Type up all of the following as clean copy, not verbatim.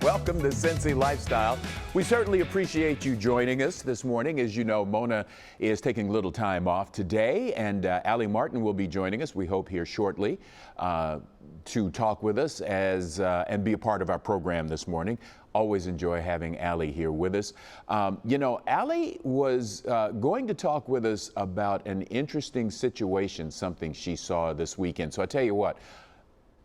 Welcome to Cincy Lifestyle. We certainly appreciate you joining us this morning. As you know, Mona is taking a little time off today, and Allie Martin will be joining us, we hope, here shortly to talk with us and be a part of our program this morning. Always enjoy having Allie here with us. Allie was going to talk with us about an interesting situation, something she saw this weekend. So I tell you what,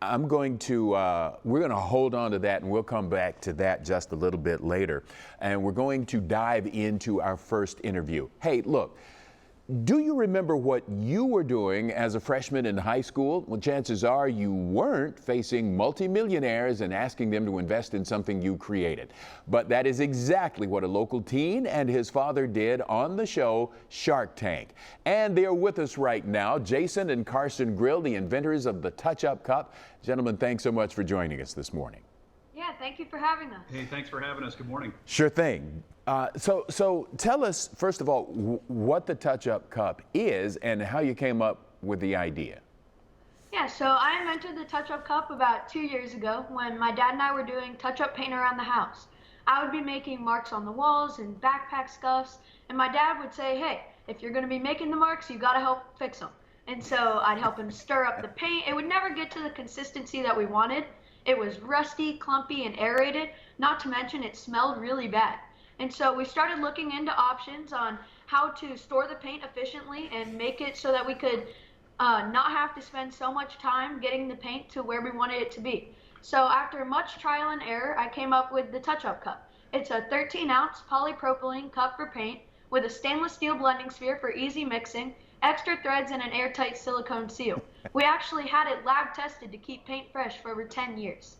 we're going to hold on to that, and we'll come back to that just a little bit later. And we're going to dive into our first interview. Hey, look, do you remember what you were doing as a freshman in high school? Well, chances are you weren't facing multi-millionaires and asking them to invest in something you created. But that is exactly what a local teen and his father did on the show Shark Tank. And they're with us right now, Jason and Carson Grill, the inventors of the Touch-Up Cup. Gentlemen, thanks so much for joining us this morning. Yeah, thank you for having us. Hey, thanks for having us. Good morning. Sure thing. So tell us, first of all, what the Touch-Up Cup is and how you came up with the idea. Yeah, so I invented the Touch-Up Cup about 2 years ago when my dad and I were doing touch-up paint around the house. I would be making marks on the walls and backpack scuffs, and my dad would say, hey, if you're going to be making the marks, you got to help fix them. And so I'd help him stir up the paint. It would never get to the consistency that we wanted. It was rusty, clumpy, and aerated, not to mention it smelled really bad. And so we started looking into options on how to store the paint efficiently and make it so that we could not have to spend so much time getting the paint to where we wanted it to be. So after much trial and error, I came up with the Touch-Up Cup. It's a 13-ounce polypropylene cup for paint with a stainless steel blending sphere for easy mixing, extra threads, and an airtight silicone seal. We actually had it lab tested to keep paint fresh for over 10 years.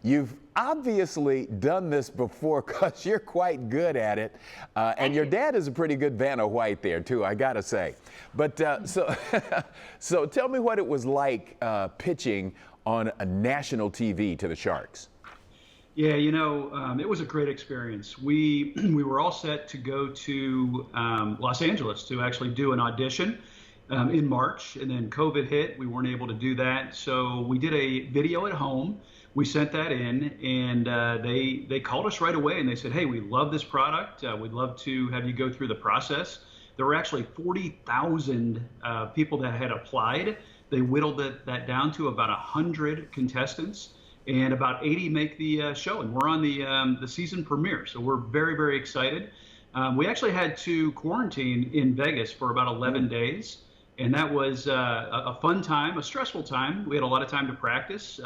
You've obviously done this before because you're quite good at it. And your dad is a pretty good Vanna White there, too, I got to say. But so tell me what it was like pitching on a national TV to the Sharks. Yeah, it was a great experience. We were all set to go to Los Angeles to actually do an audition in March, and then COVID hit. We weren't able to do that. So we did a video at home. We sent that in, and they called us right away, and they said, hey, we love this product. We'd love to have you go through the process. There were actually 40,000 people that had applied. They whittled that down to about 100 contestants, and about 80 make the show, and we're on the season premiere. So we're very, very excited. We actually had to quarantine in Vegas for about 11 days, and that was a fun time, a stressful time. We had a lot of time to practice.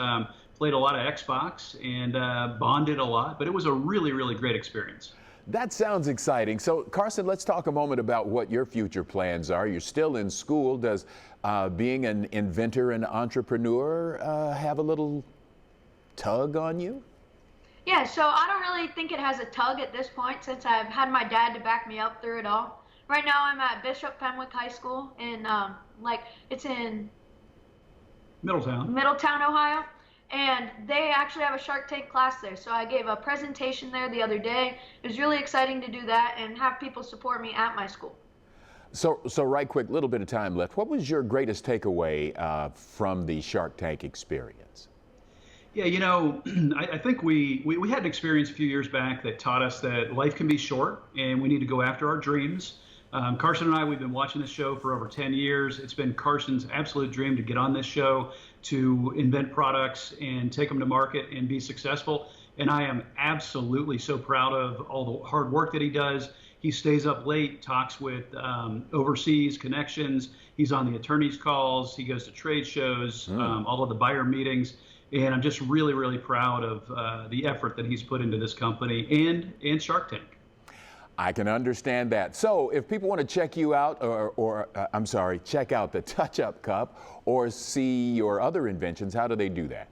Played a lot of Xbox and bonded a lot, but it was a really, really great experience. That sounds exciting. So, Carson, let's talk a moment about what your future plans are. You're still in school. Does being an inventor and entrepreneur have a little tug on you? Yeah, so I don't really think it has a tug at this point since I've had my dad to back me up through it all. Right now I'm at Bishop Fenwick High School in, it's in Middletown, Ohio. And they actually have a Shark Tank class there. So I gave a presentation there the other day. It was really exciting to do that and have people support me at my school. So right quick, little bit of time left. What was your greatest takeaway from the Shark Tank experience? Yeah, I think we had an experience a few years back that taught us that life can be short and we need to go after our dreams. Carson and I, we've been watching this show for over 10 years. It's been Carson's absolute dream to get on this show, to invent products and take them to market and be successful. And I am absolutely so proud of all the hard work that he does. He stays up late, talks with overseas connections. He's on the attorney's calls. He goes to trade shows, all of the buyer meetings. And I'm just really, really proud of the effort that he's put into this company and Shark Tank. I can understand that. So if people want to check you out check out the Touch-Up Cup or see your other inventions, how do they do that?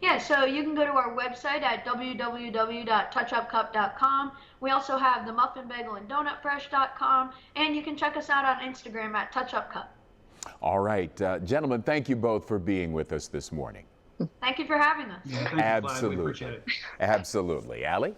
Yeah, so you can go to our website at www.touchupcup.com. We also have the muffin bagel and donutfresh.com, and you can check us out on Instagram at touchupcup. All right, gentlemen, thank you both for being with us this morning. Thank you for having us. Yeah, thank you, Absolutely. we appreciate it. Absolutely. Allie?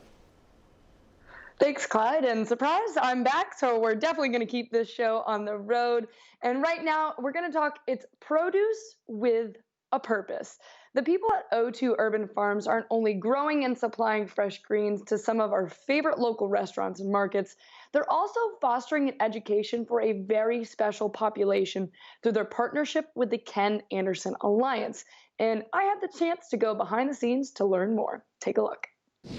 Thanks, Clyde. And surprise, I'm back. So we're definitely going to keep this show on the road. And right now, we're going to talk, it's produce with a purpose. The people at O2 Urban Farms aren't only growing and supplying fresh greens to some of our favorite local restaurants and markets, they're also fostering an education for a very special population through their partnership with the Ken Anderson Alliance. And I had the chance to go behind the scenes to learn more. Take a look.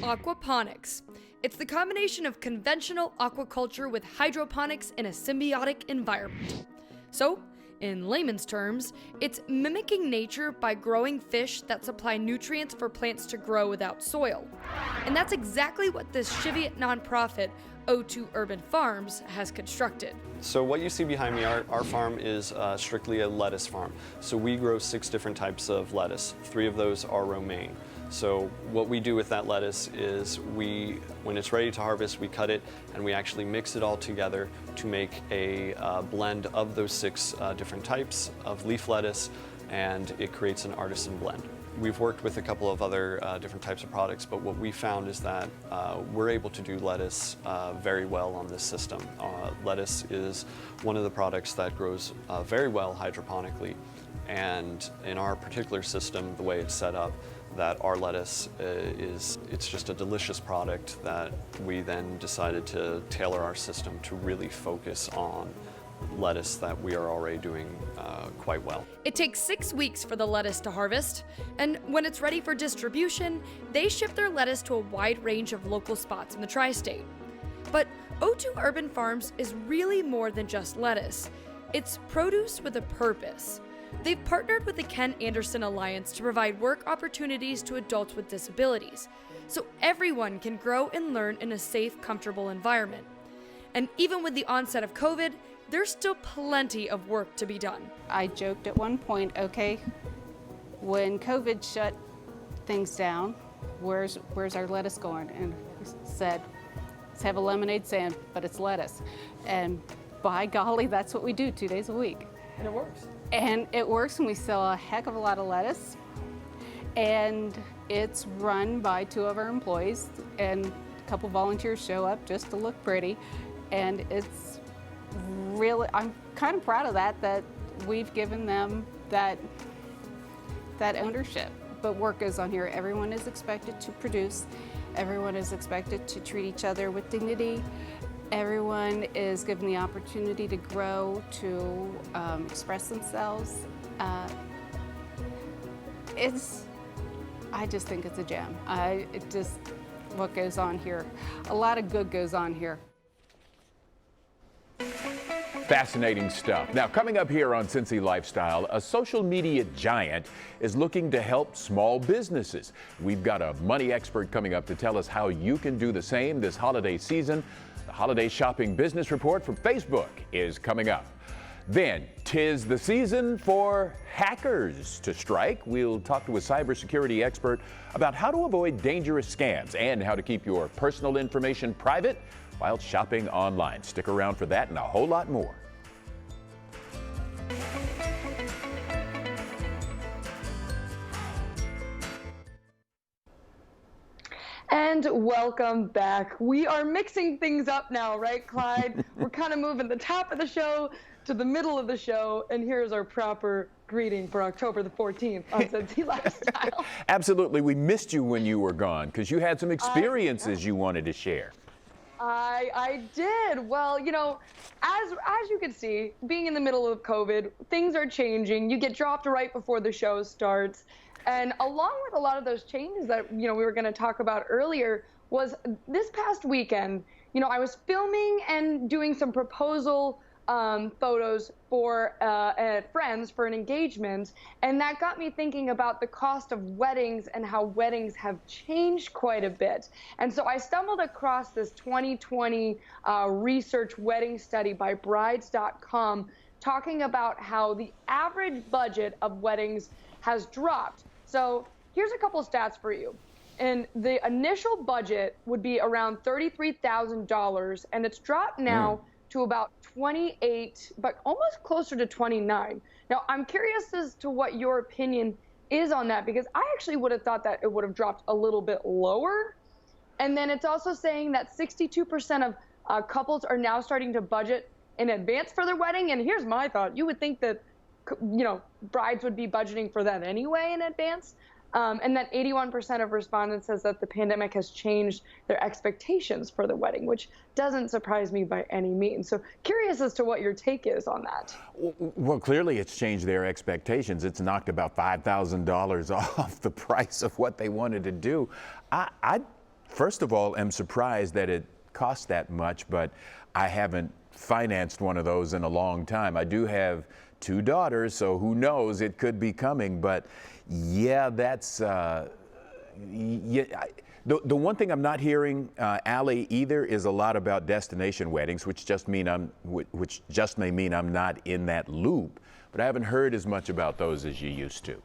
Aquaponics. It's the combination of conventional aquaculture with hydroponics in a symbiotic environment. So, in layman's terms, it's mimicking nature by growing fish that supply nutrients for plants to grow without soil. And that's exactly what this Cheviot nonprofit, O2 Urban Farms, has constructed. So what you see behind me, our farm is strictly a lettuce farm. So we grow 6 different types of lettuce. 3 of those are romaine. So what we do with that lettuce is when it's ready to harvest, we cut it and we actually mix it all together to make a blend of those 6 different types of leaf lettuce, and it creates an artisan blend. We've worked with a couple of other different types of products, but what we found is that we're able to do lettuce very well on this system. Lettuce is one of the products that grows very well hydroponically, and in our particular system, the way it's set up, that our lettuce it's just a delicious product that we then decided to tailor our system to really focus on lettuce that we are already doing quite well. It takes 6 weeks for the lettuce to harvest, and when it's ready for distribution, they ship their lettuce to a wide range of local spots in the tri-state. But O2 Urban Farms is really more than just lettuce. It's produce with a purpose. They've partnered with the Ken Anderson Alliance to provide work opportunities to adults with disabilities, so everyone can grow and learn in a safe, comfortable environment. And even with the onset of COVID, there's still plenty of work to be done. I joked at one point, okay, when COVID shut things down, where's our lettuce going? And he said, let's have a lemonade stand, but it's lettuce. And by golly, that's what we do 2 days a week. And it works. And it works, and we sell a heck of a lot of lettuce. And it's run by 2 of our employees, and a couple volunteers show up just to look pretty. And it's really, I'm kind of proud of that we've given them that ownership. But work goes on here. Everyone is expected to produce. Everyone is expected to treat each other with dignity. Everyone is given the opportunity to grow, to express themselves. I just think it's a gem. What goes on here. A lot of good goes on here. Fascinating stuff. Now, coming up here on Cincy Lifestyle, a social media giant is looking to help small businesses. We've got a money expert coming up to tell us how you can do the same this holiday season. The Holiday Shopping Business Report from Facebook is coming up. Then, 'tis the season for hackers to strike. We'll talk to a cybersecurity expert about how to avoid dangerous scams and how to keep your personal information private while shopping online. Stick around for that and a whole lot more. And welcome back. We are mixing things up now, right, Clyde? We're kind of moving the top of the show to the middle of the show, and here's our proper greeting for October the 14th on Cincy Lifestyle. Absolutely. We missed you when you were gone because you had some experiences you wanted to share. I did. Well, you know, as you can see, being in the middle of COVID, things are changing. You get dropped right before the show starts. And along with a lot of those changes that, you know, we were going to talk about earlier was this past weekend, you know, I was filming and doing some proposal photos for friends for an engagement, and that got me thinking about the cost of weddings and how weddings have changed quite a bit. And so I stumbled across this 2020 research wedding study by brides.com talking about how the average budget of weddings has dropped. So here's a couple of stats for you. And the initial budget would be around $33,000, and it's dropped now to about 28, but almost closer to 29. Now, I'm curious as to what your opinion is on that, because I actually would have thought that it would have dropped a little bit lower. And then it's also saying that 62% of couples are now starting to budget in advance for their wedding. And here's my thought. You would think that brides would be budgeting for that anyway in advance. And that 81% of respondents says that the pandemic has changed their expectations for the wedding, which doesn't surprise me by any means. So curious as to what your take is on that. Well, clearly it's changed their expectations. It's knocked about $5,000 off the price of what they wanted to do. I first of all, am surprised that it costs that much, but I haven't financed one of those in a long time. I do have 2 daughters, so who knows, it could be coming. But yeah, that's the one thing I'm not hearing, Allie, either, is a lot about destination weddings, which just may mean I'm not in that loop. But I haven't heard as much about those as you used to.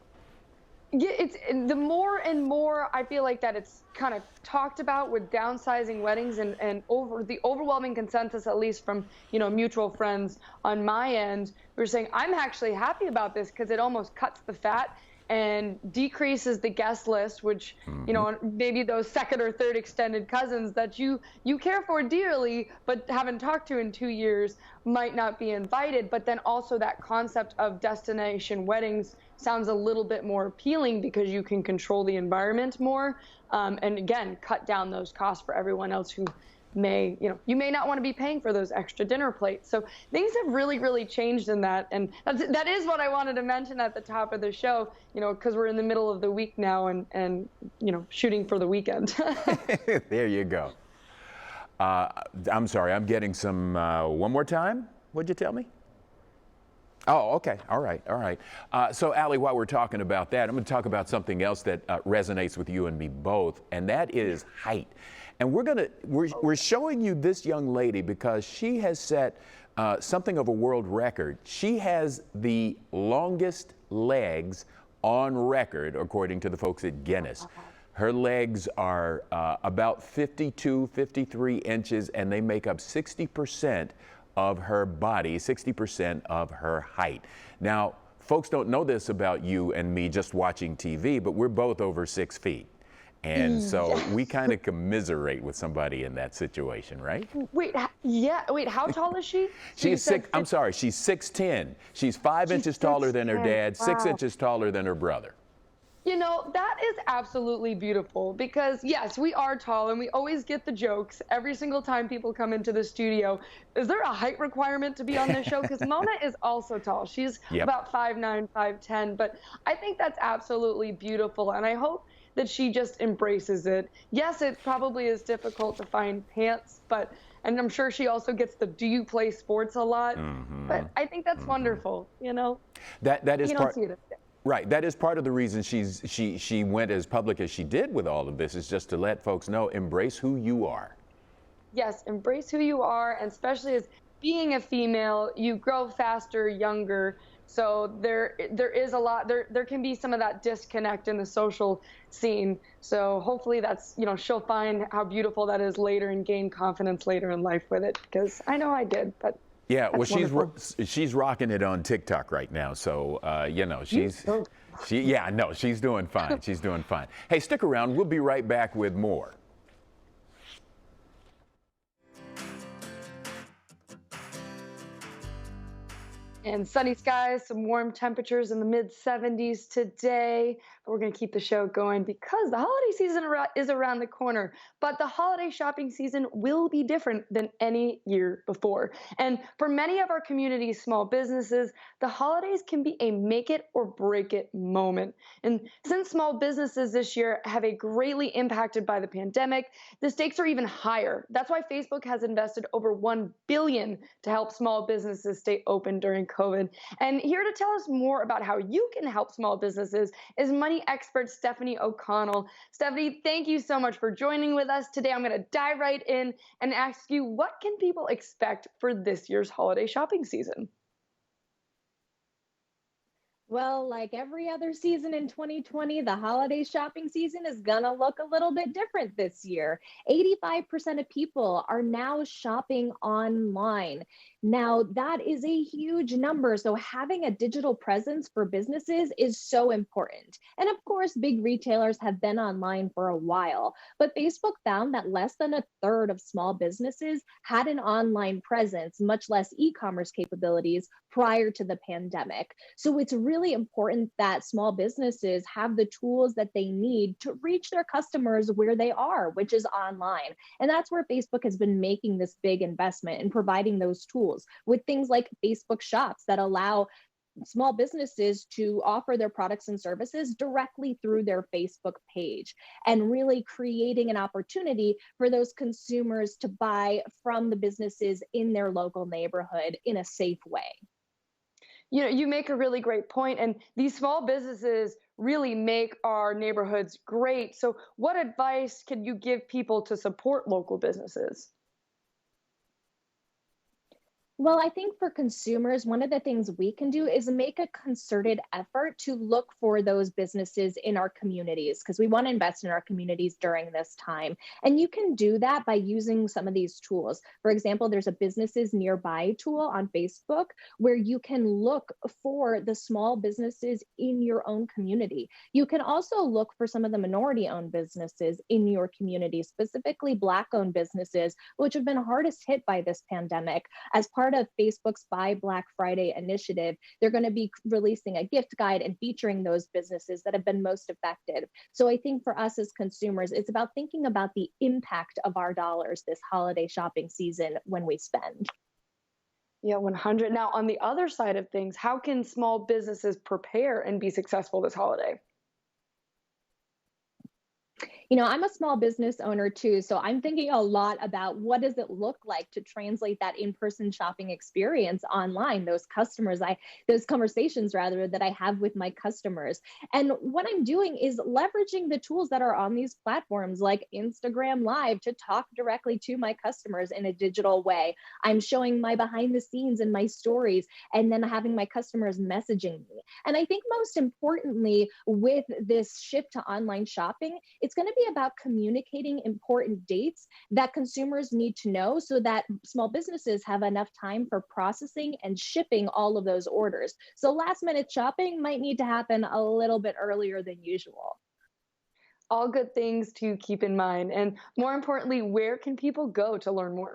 Yeah, it's the more and more I feel like that it's kind of talked about with downsizing weddings, and over the overwhelming consensus, at least from mutual friends on my end, we're saying I'm actually happy about this because it almost cuts the fat and decreases the guest list, which maybe those second or third extended cousins that you care for dearly but haven't talked to in 2 years might not be invited. But then also that concept of destination weddings sounds a little bit more appealing because you can control the environment more, and again cut down those costs for everyone else who may you may not want to be paying for those extra dinner plates. So things have really changed in that, and that is what I wanted to mention at the top of the show, because we're in the middle of the week now and shooting for the weekend. There you go. I'm sorry, I'm getting some one more time. What'd you tell me? Oh, okay. All right. So, Allie, while we're talking about that, I'm going to talk about something else that resonates with you and me both, and that is height. And we're showing you this young lady because she has set something of a world record. She has the longest legs on record, according to the folks at Guinness. Her legs are about 52, 53 inches, and they make up 60% of her body, 60% of her height. Now, folks don't know this about you and me just watching TV, but we're both over 6 feet. And so we kind of commiserate with somebody in that situation, right? Wait, how tall is she? She's 6'10". She's 5 inches taller than her dad, 6 inches taller than her brother. That is absolutely beautiful because, yes, we are tall and we always get the jokes every single time people come into the studio. Is there a height requirement to be on this show? Because Mona is also tall. She's about 5'9", 5'10", but I think that's absolutely beautiful, and I hope that she just embraces it. Yes, it probably is difficult to find pants, and I'm sure she also gets the "do you play sports" a lot, but I think that's wonderful, That is you part. Don't see it. Right, that is part of the reason she went as public as she did with all of this, is just to let folks know, embrace who you are. Yes, embrace who you are, and especially as being a female, you grow faster, younger. So there is a lot, there can be some of that disconnect in the social scene. So hopefully that's, she'll find how beautiful that is later and gain confidence later in life with it, because I know I did, but. Yeah, well, wonderful. she's rocking it on TikTok right now. So, she's doing fine. She's doing fine. Hey, stick around. We'll be right back with more. And sunny skies, some warm temperatures in the mid-70s today. But we're going to keep the show going because the holiday season is around the corner. But the holiday shopping season will be different than any year before. And for many of our community's small businesses, the holidays can be a make it or break it moment. And since small businesses this year have been greatly impacted by the pandemic, the stakes are even higher. That's why Facebook has invested over $1 billion to help small businesses stay open during COVID. And here to tell us more about how you can help small businesses is money expert Stephanie O'Connell. Stephanie, thank you so much for joining with us today. I'm going to dive right in and ask you, what can people expect for this year's holiday shopping season? Well, like every other season in 2020, the holiday shopping season is going to look a little bit different this year. 85% of people are now shopping online. Now, that is a huge number. So, having a digital presence for businesses is so important. And of course, big retailers have been online for a while. But Facebook found that less than a third of small businesses had an online presence, much less e commerce capabilities prior to the pandemic. So it's really important that small businesses have the tools that they need to reach their customers where they are, which is online. And that's where Facebook has been making this big investment in providing those tools with things like Facebook Shops that allow small businesses to offer their products and services directly through their Facebook page, and really creating an opportunity for those consumers to buy from the businesses in their local neighborhood in a safe way. You know, you make a really great point, and these small businesses really make our neighborhoods great. So, what advice can you give people to support local businesses? Well, I think for consumers, one of the things we can do is make a concerted effort to look for those businesses in our communities because we want to invest in our communities during this time. And you can do that by using some of these tools. For example, there's a businesses nearby tool on Facebook where you can look for the small businesses in your own community. You can also look for some of the minority owned businesses in your community, specifically Black owned businesses, which have been hardest hit by this pandemic. As part of Facebook's Buy Black Friday initiative, they're going to be releasing a gift guide and featuring those businesses that have been most affected. So I think for us as consumers, it's about thinking about the impact of our dollars this holiday shopping season when we spend. Yeah, 100. Now, on the other side of things, how can small businesses prepare and be successful this holiday? You know, I'm a small business owner too, so I'm thinking a lot about what does it look like to translate that in-person shopping experience online, those conversations rather that I have with my customers. And what I'm doing is leveraging the tools that are on these platforms like Instagram Live to talk directly to my customers in a digital way. I'm showing my behind the scenes and my stories and then having my customers messaging me. And I think most importantly, with this shift to online shopping, it's going to be about communicating important dates that consumers need to know so that small businesses have enough time for processing and shipping all of those orders. So last minute shopping might need to happen a little bit earlier than usual. All good things to keep in mind. And more importantly, where can people go to learn more?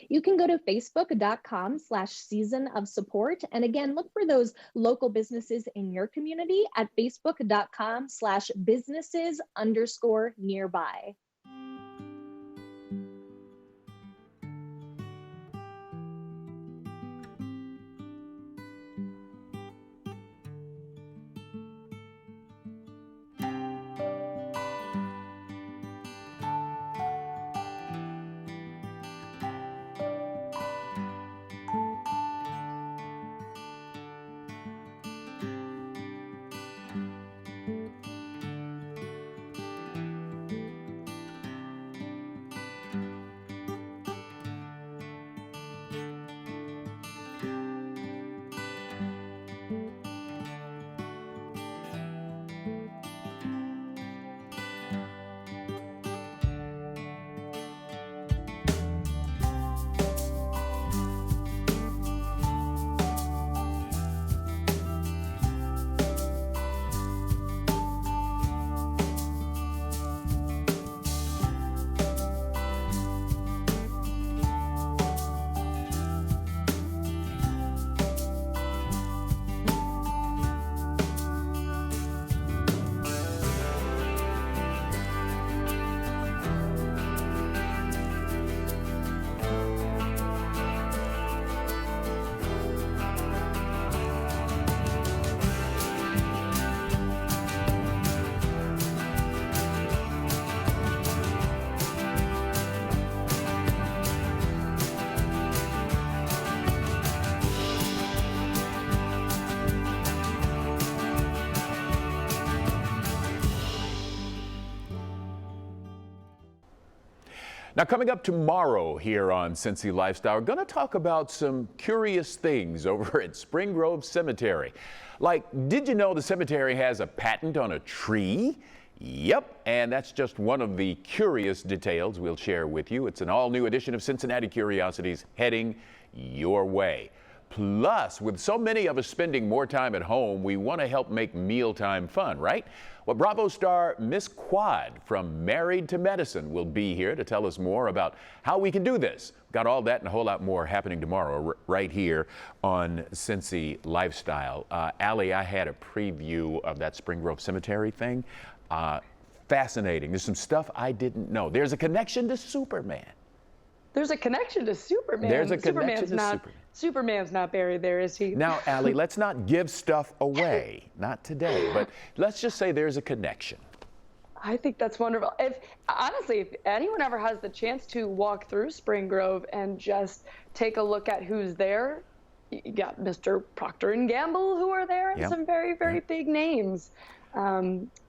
You can go to facebook.com/season of support. And again, look for those local businesses in your community at facebook.com/businesses_nearby. Now, coming up tomorrow here on Cincy Lifestyle, we're going to talk about some curious things over at Spring Grove Cemetery. Like, did you know the cemetery has a patent on a tree? Yep, and that's just one of the curious details we'll share with you. It's an all-new edition of Cincinnati Curiosities heading your way. Plus, with so many of us spending more time at home, we want to help make mealtime fun, right? Well, Bravo star Miss Quad from Married to Medicine will be here to tell us more about how we can do this. Got all that and a whole lot more happening tomorrow right here on Cincy Lifestyle. Allie, I had a preview of that Spring Grove Cemetery thing. Fascinating. There's some stuff I didn't know. There's a connection to Superman. There's a connection to Superman. There's a connection to Superman. Superman's not buried there, is he? Now, Allie, let's not give stuff away. Not today, but let's just say there's a connection. I think that's wonderful. Honestly, if anyone ever has the chance to walk through Spring Grove and just take a look at who's there, you got Mr. Procter & Gamble who are there, and some very, very big names.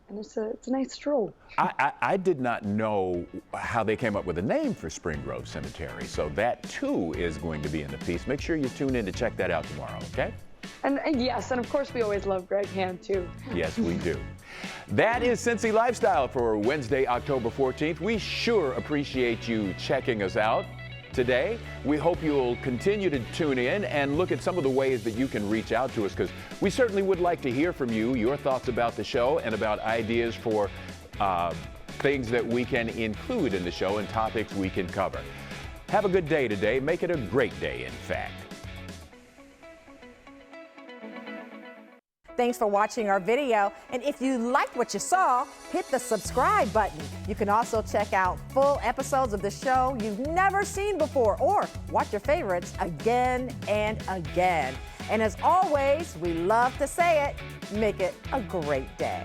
And it's a nice stroll. I did not know how they came up with a name for Spring Grove Cemetery, so that too is going to be in the piece. Make sure you tune in to check that out tomorrow, okay? And yes, and of course we always love Greg Hand too. Yes, we do. That is Cincy Lifestyle for Wednesday, October 14th. We sure appreciate you checking us out today. We hope you'll continue to tune in and look at some of the ways that you can reach out to us, because we certainly would like to hear from you, your thoughts about the show and about ideas for things that we can include in the show and topics we can cover. Have a good day today. Make it a great day, in fact. Thanks for watching our video, and if you liked what you saw, hit the subscribe button. You can also check out full episodes of the show you've never seen before, or watch your favorites again and again. And as always, we love to say it, make it a great day.